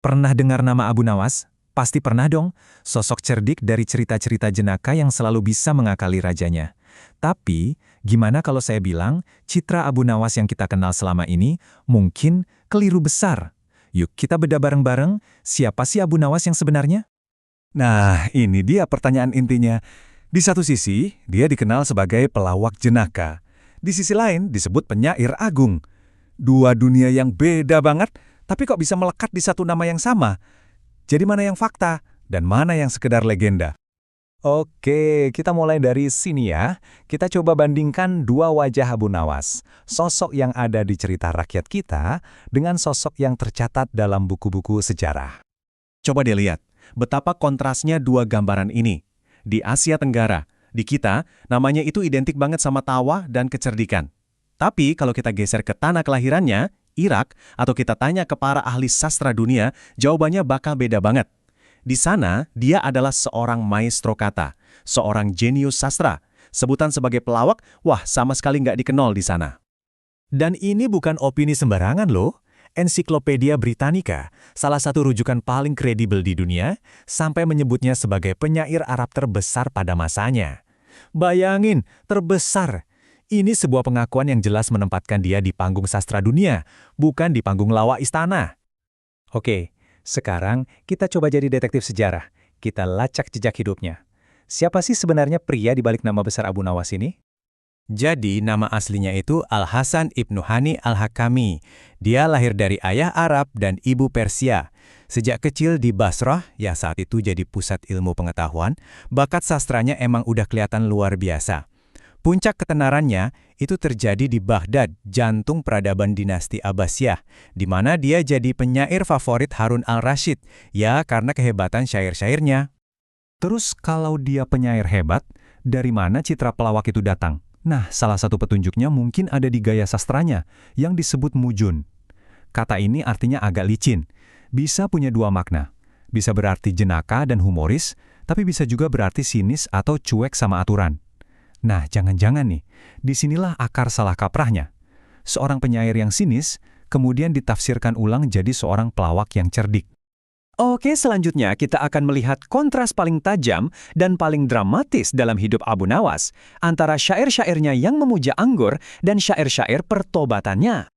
Pernah dengar nama Abu Nawas? Pasti pernah dong, sosok cerdik dari cerita-cerita jenaka yang selalu bisa mengakali rajanya. Tapi, gimana kalau saya bilang, citra Abu Nawas yang kita kenal selama ini mungkin keliru besar? Yuk kita bedah bareng-bareng, siapa sih Abu Nawas yang sebenarnya? Nah, ini dia pertanyaan intinya. Di satu sisi, dia dikenal sebagai pelawak jenaka. Di sisi lain, disebut penyair agung. Dua dunia yang beda banget, tapi kok bisa melekat di satu nama yang sama? Jadi mana yang fakta, dan mana yang sekedar legenda? Oke, kita mulai dari sini ya. Kita coba bandingkan dua wajah Abu Nawas. Sosok yang ada di cerita rakyat kita dengan sosok yang tercatat dalam buku-buku sejarah. Coba deh lihat, betapa kontrasnya dua gambaran ini. Di Asia Tenggara, di kita, namanya itu identik banget sama tawa dan kecerdikan. Tapi kalau kita geser ke tanah kelahirannya, Irak, atau kita tanya ke para ahli sastra dunia, jawabannya bakal beda banget. Di sana, dia adalah seorang maestro kata, seorang jenius sastra. Sebutan sebagai pelawak, wah sama sekali nggak dikenal di sana. Dan ini bukan opini sembarangan loh. Ensiklopedia Britannica, salah satu rujukan paling kredibel di dunia, sampai menyebutnya sebagai penyair Arab terbesar pada masanya. Bayangin, terbesar. Ini sebuah pengakuan yang jelas menempatkan dia di panggung sastra dunia, bukan di panggung lawak istana. Oke, sekarang kita coba jadi detektif sejarah. Kita lacak jejak hidupnya. Siapa sih sebenarnya pria di balik nama besar Abu Nawas ini? Jadi, nama aslinya itu Al-Hasan Ibnu Hani Al-Hakami. Dia lahir dari ayah Arab dan ibu Persia. Sejak kecil di Basrah, yang saat itu jadi pusat ilmu pengetahuan, bakat sastranya emang udah kelihatan luar biasa. Puncak ketenarannya itu terjadi di Baghdad, jantung peradaban dinasti Abbasiyah, di mana dia jadi penyair favorit Harun al-Rashid, ya karena kehebatan syair-syairnya. Terus kalau dia penyair hebat, dari mana citra pelawak itu datang? Nah, salah satu petunjuknya mungkin ada di gaya sastranya, yang disebut mujun. Kata ini artinya agak licin, bisa punya dua makna. Bisa berarti jenaka dan humoris, tapi bisa juga berarti sinis atau cuek sama aturan. Nah, jangan-jangan nih, disinilah akar salah kaprahnya. Seorang penyair yang sinis, kemudian ditafsirkan ulang jadi seorang pelawak yang cerdik. Oke, selanjutnya kita akan melihat kontras paling tajam dan paling dramatis dalam hidup Abu Nawas, antara syair-syairnya yang memuja anggur dan syair-syair pertobatannya.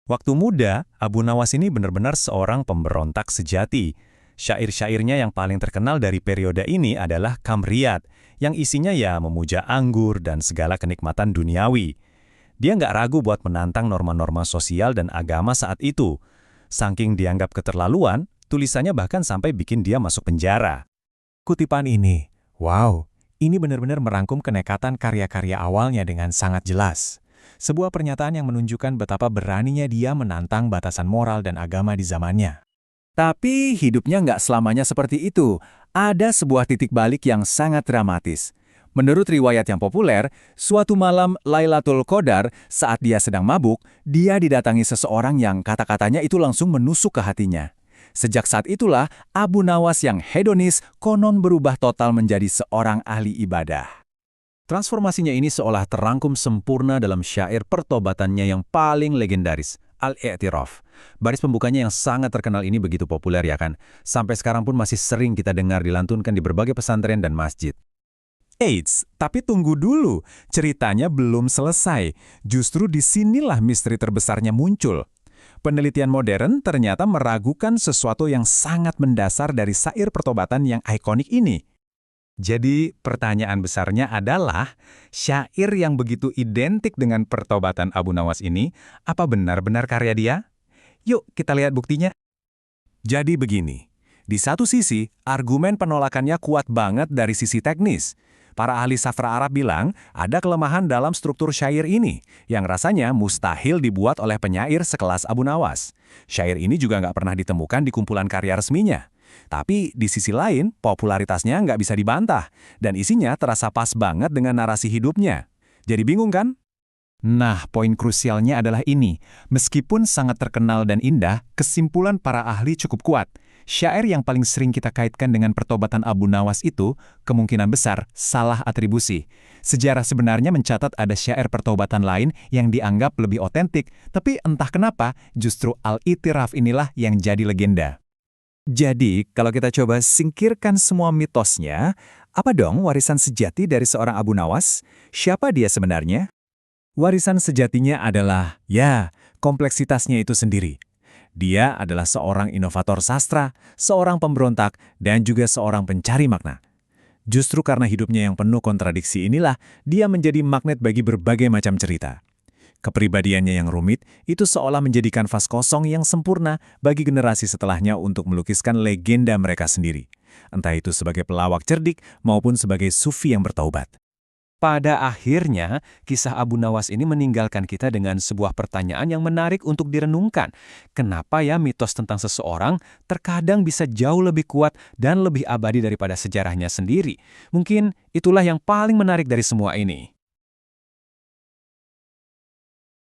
Waktu muda, Abu Nawas ini benar-benar seorang pemberontak sejati. Syair-syairnya yang paling terkenal dari periode ini adalah Kamriyat, yang isinya ya memuja anggur dan segala kenikmatan duniawi. Dia nggak ragu buat menantang norma-norma sosial dan agama saat itu. Saking dianggap keterlaluan, tulisannya bahkan sampai bikin dia masuk penjara. Kutipan ini, wow, ini benar-benar merangkum kenekatan karya-karya awalnya dengan sangat jelas. Sebuah pernyataan yang menunjukkan betapa beraninya dia menantang batasan moral dan agama di zamannya. Tapi hidupnya nggak selamanya seperti itu. Ada sebuah titik balik yang sangat dramatis. Menurut riwayat yang populer, suatu malam Lailatul Qadar saat dia sedang mabuk, dia didatangi seseorang yang kata-katanya itu langsung menusuk ke hatinya. Sejak saat itulah, Abu Nawas yang hedonis konon berubah total menjadi seorang ahli ibadah. Transformasinya ini seolah terangkum sempurna dalam syair pertobatannya yang paling legendaris, Al-I'tiraf. Baris pembukanya yang sangat terkenal ini begitu populer ya kan? Sampai sekarang pun masih sering kita dengar dilantunkan di berbagai pesantren dan masjid. Eits, tapi tunggu dulu, ceritanya belum selesai. Justru disinilah misteri terbesarnya muncul. Penelitian modern ternyata meragukan sesuatu yang sangat mendasar dari syair pertobatan yang ikonik ini. Jadi, pertanyaan besarnya adalah, syair yang begitu identik dengan pertobatan Abu Nawas ini, apa benar-benar karya dia? Yuk, kita lihat buktinya. Jadi begini, di satu sisi, argumen penolakannya kuat banget dari sisi teknis. Para ahli sastra Arab bilang, ada kelemahan dalam struktur syair ini, yang rasanya mustahil dibuat oleh penyair sekelas Abu Nawas. Syair ini juga nggak pernah ditemukan di kumpulan karya resminya. Tapi di sisi lain, popularitasnya nggak bisa dibantah, dan isinya terasa pas banget dengan narasi hidupnya. Jadi bingung kan? Nah, poin krusialnya adalah ini. Meskipun sangat terkenal dan indah, kesimpulan para ahli cukup kuat. Syair yang paling sering kita kaitkan dengan pertobatan Abu Nawas itu, kemungkinan besar salah atribusi. Sejarah sebenarnya mencatat ada syair pertobatan lain yang dianggap lebih otentik, tapi entah kenapa justru Al-I'tiraf inilah yang jadi legenda. Jadi, kalau kita coba singkirkan semua mitosnya, apa dong warisan sejati dari seorang Abu Nawas? Siapa dia sebenarnya? Warisan sejatinya adalah, ya, kompleksitasnya itu sendiri. Dia adalah seorang inovator sastra, seorang pemberontak, dan juga seorang pencari makna. Justru karena hidupnya yang penuh kontradiksi inilah, dia menjadi magnet bagi berbagai macam cerita. Kepribadiannya yang rumit itu seolah menjadi kanvas kosong yang sempurna bagi generasi setelahnya untuk melukiskan legenda mereka sendiri. Entah itu sebagai pelawak cerdik maupun sebagai sufi yang bertaubat. Pada akhirnya, kisah Abu Nawas ini meninggalkan kita dengan sebuah pertanyaan yang menarik untuk direnungkan. Kenapa ya mitos tentang seseorang terkadang bisa jauh lebih kuat dan lebih abadi daripada sejarahnya sendiri? Mungkin itulah yang paling menarik dari semua ini.